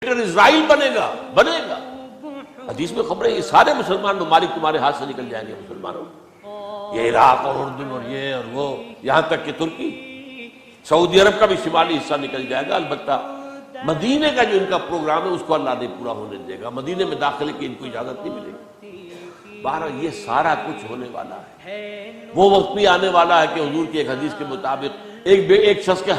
Dictator اسرائیل بنے گا حدیث میں خبر ہے یہ سارے مسلمان ممالک تمہارے ہاتھ سے نکل جائیں گے مسلمانوں، یہ عراق اور اردن اور یہ اور وہ، یہاں تک کہ ترکی، سعودی عرب کا بھی شمالی حصہ نکل جائے گا۔ البتہ مدینے کا جو ان کا پروگرام ہے اس کو اللہ نہیں پورا ہونے دے گا، مدینے میں داخلے کی ان کو اجازت نہیں ملے گی۔ بہرحال یہ سارا کچھ ہونے والا ہے۔ وہ وقت بھی آنے والا ہے کہ حضور کی ایک حدیث کے مطابق ایک شخص کے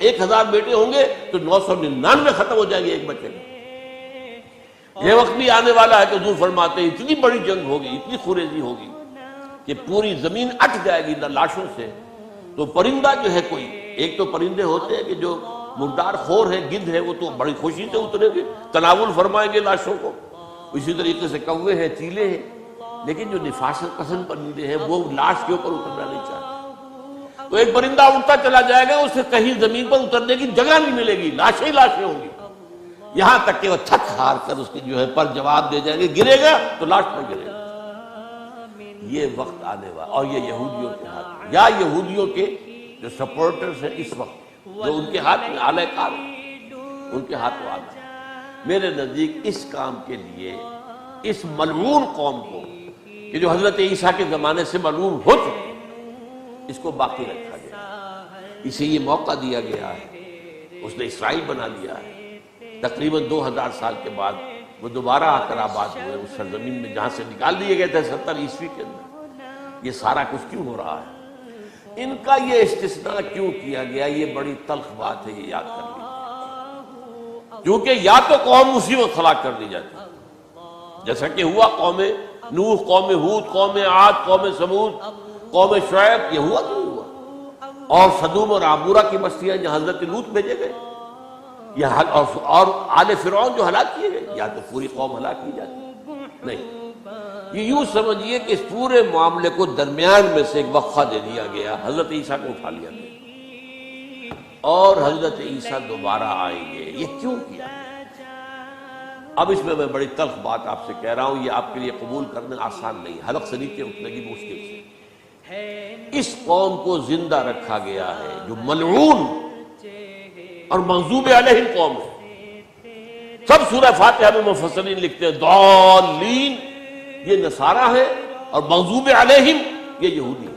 1000 بیٹے ہوں گے تو 999 ختم ہو جائیں گے ایک بچے کا۔ یہ وقت بھی آنے والا ہے کہ حضور فرماتے ہیں اتنی بڑی جنگ ہوگی، اتنی خوریزی ہوگی کہ پوری زمین اٹ جائے گی لاشوں سے۔ تو پرندہ جو ہے کوئی، ایک تو پرندے ہوتے ہیں کہ جو مردار خور ہے، گدھ ہے، وہ تو بڑی خوشی سے اتریں گے، تناول فرمائیں گے لاشوں کو۔ اسی طریقے سے کوے ہیں، چیلے ہیں، لیکن جو نفاست پسند پرندے ہیں وہ لاش کے اوپر اترنا نہیں چاہتے۔ تو ایک پرندہ اڑتا چلا جائے گا، اسے کہیں زمین پر اترنے کی جگہ نہیں ملے گی، لاشیں لاشیں ہوں گی، یہاں تک کہ وہ تھک ہار کر اس کی جو ہے پر جواب دے جائیں گے، گرے گا تو لاش پر گرے گا۔ یہ وقت آنے والا، اور یہ یہودیوں کے ہاتھ، یا یہودیوں کے جو سپورٹرز ہیں اس وقت، جو ان کے ہاتھ میں آلہ کار ہیں، ان کے ہاتھ میں آلہ ہے۔ میرے نزدیک اس کام کے لیے اس ملعون قوم کو کہ جو حضرت عیسیٰ کے زمانے سے ملعون ہو چکے، اس کو باقی رکھا گیا، اسے یہ موقع دیا گیا ہے۔ اس نے اسرائیل بنا لیا ہے، تقریباً 2000 سال کے بعد وہ دوبارہ آ کر آباد ہوئے اس سرزمین میں جہاں سے نکال دیے گئے تھے 70 عیسوی کے اندر۔ یہ سارا کچھ کیوں ہو رہا ہے؟ ان کا یہ استثناء کیوں کیا گیا؟ یہ بڑی تلخ بات ہے، یہ یاد کر لیجیے، کیونکہ یا تو قوم اسی وقت ہلاک کر دی جاتی جیسا کہ ہوا قوم نوح، قوم ہود، قوم عاد، قوم ثمود، قوم شعیب، یہ ہوا کیوں ہوا؟ اور صدوم اور عمورہ کی بستیاں جہاں حضرت لوط بھیجے گئے، اور آل فرعون جو ہلاک کیے گئے، یا تو پوری قوم ہلاک کی جاتی؟ نہیں، یہ یوں سمجھیے کہ اس پورے معاملے کو درمیان میں سے ایک وقفہ دے دیا گیا، حضرت عیسیٰ کو اٹھا لیا گیا، اور حضرت عیسیٰ دوبارہ آئیں گے۔ یہ کیوں کیا؟ اب اس میں بڑی تلخ بات آپ سے کہہ رہا ہوں، یہ آپ کے لیے قبول کرنا آسان نہیں، حلق سے نیچے اٹھنے کی مشکل سے۔ اس قوم کو زندہ رکھا گیا ہے جو ملعون اور مغضوب علیہم قوم ہے۔ سب سورہ فاتحہ میں مفسرین لکھتے ہیں ضالین، یہ نصارہ ہے، اور مغضوب علیہم یہ یہودی ہے۔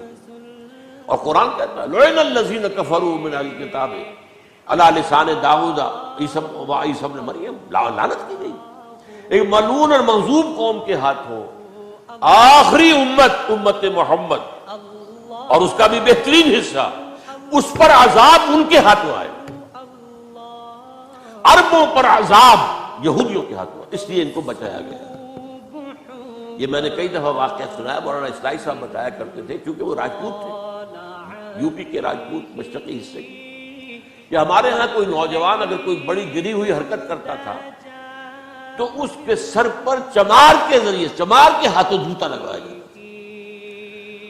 اور قرآن کہتا ہے لعن الذین کفروا من اہل الکتاب علی لسان داؤد وعیسی ابن مریم، لعنت کی گئی ایک ملعون اور مغضوب قوم کے ہاتھوں آخری امت محمد، اور اس کا بھی بہترین حصہ، اس پر عذاب ان کے ہاتھوں آئے، عربوں پر عذاب یہودیوں کے ہاتھوں، اس لیے ان کو بچایا گیا۔ یہ میں نے کئی دفعہ واقعہ سنایا، مولانا اسلائی صاحب بتایا کرتے تھے، کیونکہ وہ راجپوت تھے، یو پی کے راجپوت مشرقی حصے کے، کہ ہمارے ہاں کوئی نوجوان اگر کوئی بڑی گری ہوئی حرکت کرتا تھا تو اس کے سر پر چمار کے ذریعے، چمار کے ہاتھوں جوتا لگوایا جاتا۔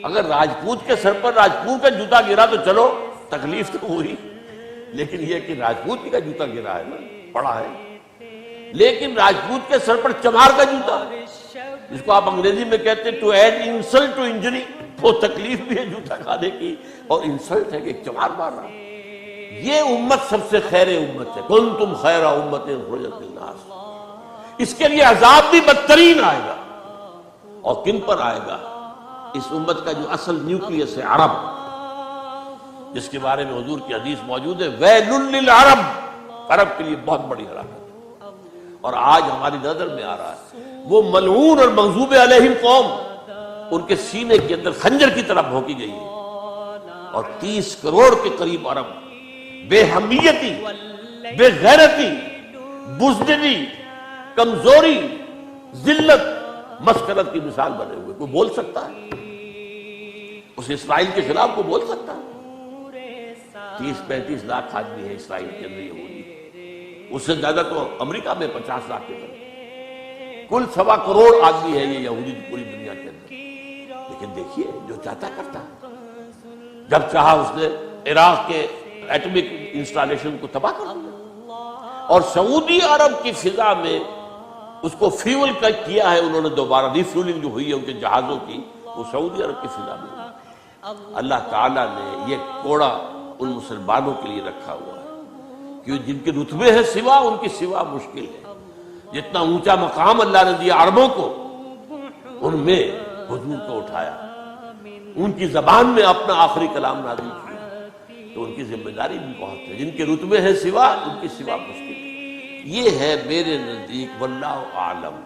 اگر راجپوت کے سر پر راجپوت کا جوتا گرا تو چلو تکلیف تو ہوئی، لیکن یہ کہ راجپوت کا جوتا گرا ہے نا، پڑا ہے، لیکن راجپوت کے سر پر چمار کا جوتا، جس کو آپ انگریزی میں کہتے ہیں to add insult to injury, وہ تکلیف بھی ہے جوتا کھانے کی، اور انسلٹ ہے کہ چمار مار رہا۔ یہ امت سب سے خیر امت ہے، کنتم خیر امت اخرجت للناس۔ اس کے لیے عذاب بھی بدترین آئے گا، اور کن پر آئے گا؟ اس امت کا جو اصل نیوکلیس ہے عرب، جس کے بارے میں حضور کی حدیث موجود ہے ویل للعرب، عرب کے لیے بہت بڑی ہلاکت، اور آج ہماری نظر میں آ رہا ہے وہ ملعون اور مغضوب علیہم قوم، ان کے سینے کے اندر خنجر کی طرح بھونکی گئی ہے، اور 30 کروڑ کے قریب عرب بے حمیتی، بے غیرتی، بزدلی، کمزوری، ذلت، مسکنت کی مثال بنے ہوئے۔ کوئی بول سکتا ہے اس اسرائیل کے خلاف؟ کوئی بول سکتا ہے؟ 30-35 لاکھ آدمی ہے اسرائیل کے اندر یہودی، اس سے زیادہ تو امریکہ میں 50 لاکھ کے قریب، کل 1.25 کروڑ آدمی ہے یہ یہودی پوری دنیا کے اندر۔ لیکن دیکھیے جو چاہتا کرتا، جب چاہا اس نے عراق کے ایٹمک انسٹالیشن کو تباہ کر دیا، اور سعودی عرب کی فضا میں اس کو فیول کیا ہے انہوں نے، دوبارہ ری فیولنگ جو ہوئی ہے ان کے جہازوں کی، وہ سعودی عرب کی فضا میں۔ اللہ تعالیٰ نے یہ کوڑا ان مسلمانوں کے لیے رکھا ہوا ہے کہ جن کے رتبے ہیں سوا، ان کی سوا مشکل ہے۔ جتنا اونچا مقام اللہ نے دیا عربوں کو، ان میں حضور کو اٹھایا، ان کی زبان میں اپنا آخری کلام نازل کیا، تو ان کی ذمہ داری بھی بہت ہے۔ جن کے رتبے ہیں سوا، ان کی سوا مشکل ہے۔ یہ ہے میرے نزدیک، واللہ اعلم۔